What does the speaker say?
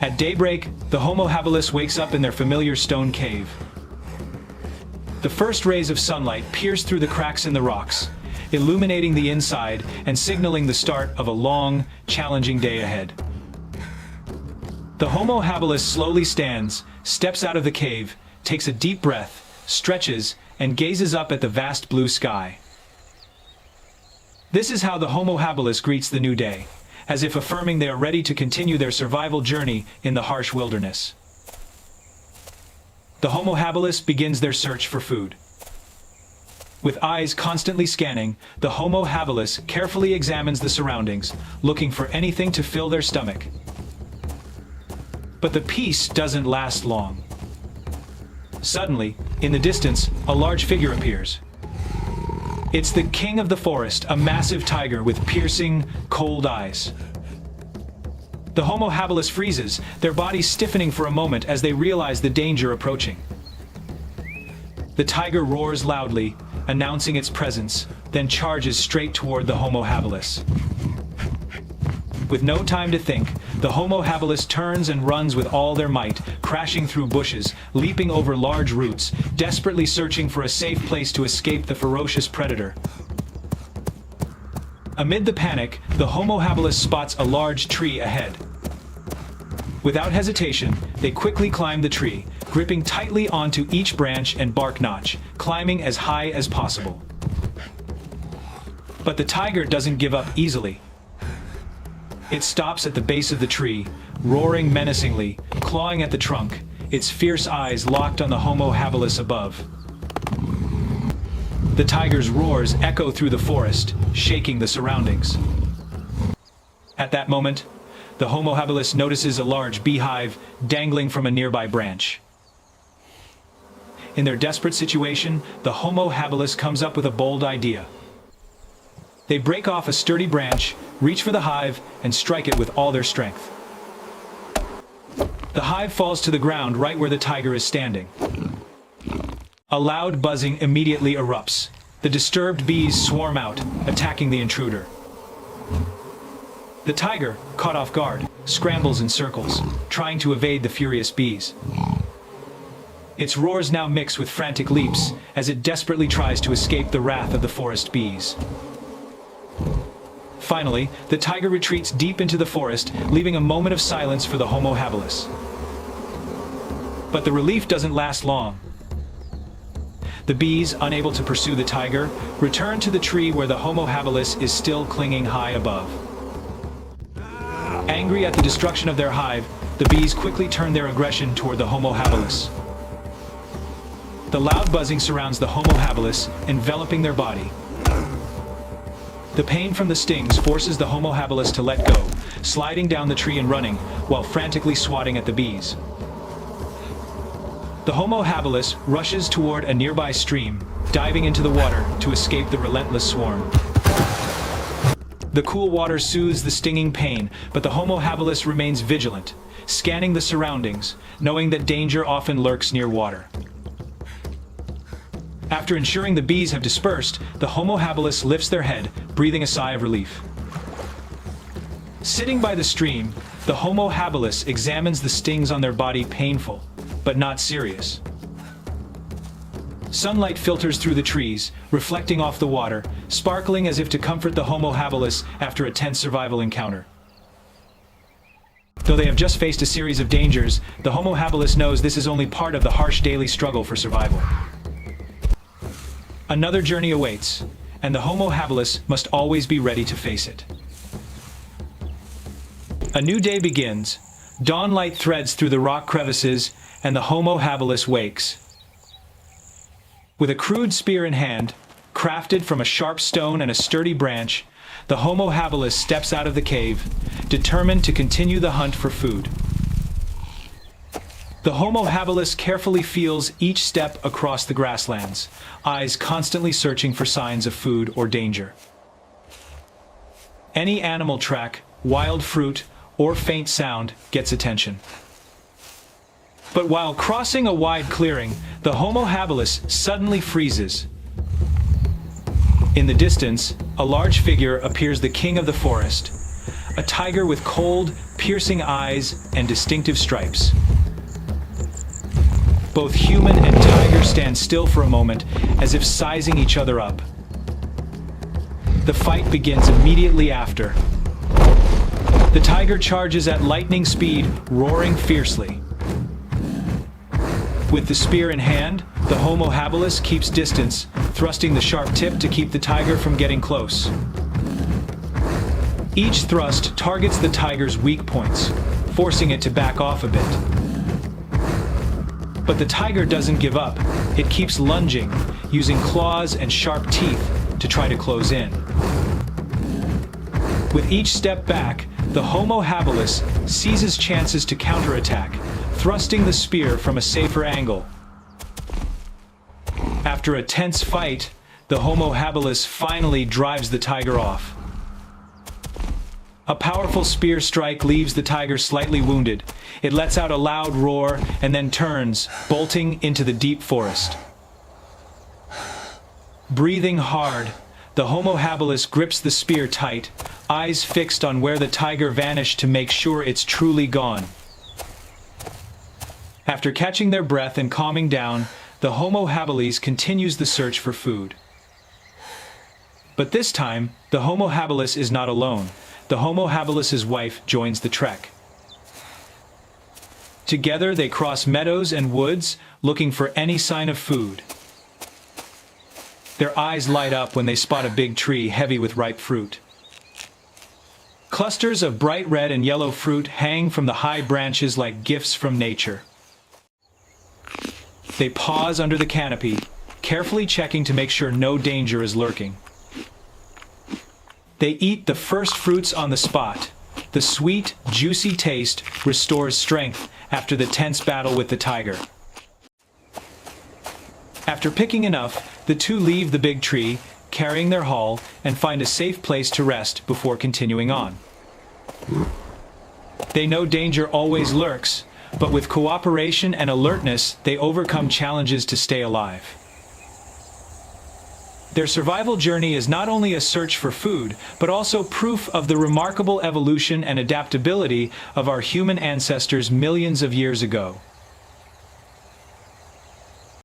At daybreak, the Homo habilis wakes up in their familiar stone cave. The first rays of sunlight pierce through the cracks in the rocks, illuminating the inside and signaling the start of a long, challenging day ahead. The Homo habilis slowly stands, steps out of the cave, takes a deep breath, stretches, and gazes up at the vast blue sky. This is how the Homo habilis greets the new day, as if affirming they are ready to continue their survival journey in the harsh wilderness. The Homo habilis begins their search for food. With eyes constantly scanning, the Homo habilis carefully examines the surroundings, looking for anything to fill their stomach. But the peace doesn't last long. Suddenly, in the distance, a large figure appears. It's the king of the forest, a massive tiger with piercing, cold eyes. The Homo habilis freezes, their bodies stiffening for a moment as they realize the danger approaching. The tiger roars loudly, announcing its presence, then charges straight toward the Homo habilis. With no time to think, the Homo habilis turns and runs with all their might, crashing through bushes, leaping over large roots, desperately searching for a safe place to escape the ferocious predator. Amid the panic, the Homo habilis spots a large tree ahead. Without hesitation, they quickly climb the tree, gripping tightly onto each branch and bark notch, climbing as high as possible. But the tiger doesn't give up easily. It stops at the base of the tree, roaring menacingly, clawing at the trunk, its fierce eyes locked on the Homo habilis above. The tiger's roars echo through the forest, shaking the surroundings. At that moment, the Homo habilis notices a large beehive dangling from a nearby branch. In their desperate situation, the Homo habilis comes up with a bold idea. They break off a sturdy branch, reach for the hive, and strike it with all their strength. The hive falls to the ground right where the tiger is standing. A loud buzzing immediately erupts. The disturbed bees swarm out, attacking the intruder. The tiger, caught off guard, scrambles in circles, trying to evade the furious bees. Its roars now mix with frantic leaps, as it desperately tries to escape the wrath of the forest bees. Finally, the tiger retreats deep into the forest, leaving a moment of silence for the Homo habilis. But the relief doesn't last long. The bees, unable to pursue the tiger, return to the tree where the Homo habilis is still clinging high above. Angry at the destruction of their hive, the bees quickly turn their aggression toward the Homo habilis. The loud buzzing surrounds the Homo habilis, enveloping their body. The pain from the stings forces the Homo habilis to let go, sliding down the tree and running, while frantically swatting at the bees. The Homo habilis rushes toward a nearby stream, diving into the water to escape the relentless swarm. The cool water soothes the stinging pain, but the Homo habilis remains vigilant, scanning the surroundings, knowing that danger often lurks near water. After ensuring the bees have dispersed, the Homo habilis lifts their head, breathing a sigh of relief. Sitting by the stream, the Homo habilis examines the stings on their body, painful, but not serious. Sunlight filters through the trees, reflecting off the water, sparkling as if to comfort the Homo habilis after a tense survival encounter. Though they have just faced a series of dangers, the Homo habilis knows this is only part of the harsh daily struggle for survival. Another journey awaits, and the Homo habilis must always be ready to face it. A new day begins. Dawnlight threads through the rock crevices, and the Homo habilis wakes. With a crude spear in hand, crafted from a sharp stone and a sturdy branch, the Homo habilis steps out of the cave, determined to continue the hunt for food. The Homo habilis carefully feels each step across the grasslands, eyes constantly searching for signs of food or danger. Any animal track, wild fruit, or faint sound gets attention. But while crossing a wide clearing, the Homo habilis suddenly freezes. In the distance, a large figure appears, the king of the forest, a tiger with cold, piercing eyes and distinctive stripes. Both human and tiger stand still for a moment, as if sizing each other up. The fight begins immediately after. The tiger charges at lightning speed, roaring fiercely. With the spear in hand, the Homo habilis keeps distance, thrusting the sharp tip to keep the tiger from getting close. Each thrust targets the tiger's weak points, forcing it to back off a bit. But the tiger doesn't give up. It keeps lunging, using claws and sharp teeth to try to close in. With each step back, the Homo habilis seizes chances to counterattack, thrusting the spear from a safer angle. After a tense fight, the Homo habilis finally drives the tiger off. A powerful spear strike leaves the tiger slightly wounded. It lets out a loud roar and then turns, bolting into the deep forest. Breathing hard, the Homo habilis grips the spear tight, eyes fixed on where the tiger vanished to make sure it's truly gone. After catching their breath and calming down, the Homo habilis continues the search for food. But this time, the Homo habilis is not alone. The Homo habilis' wife joins the trek. Together they cross meadows and woods, looking for any sign of food. Their eyes light up when they spot a big tree heavy with ripe fruit. Clusters of bright red and yellow fruit hang from the high branches like gifts from nature. They pause under the canopy, carefully checking to make sure no danger is lurking. They eat the first fruits on the spot. The sweet, juicy taste restores strength after the tense battle with the tiger. After picking enough, the two leave the big tree, carrying their haul, and find a safe place to rest before continuing on. They know danger always lurks, but with cooperation and alertness, they overcome challenges to stay alive. Their survival journey is not only a search for food, but also proof of the remarkable evolution and adaptability of our human ancestors millions of years ago.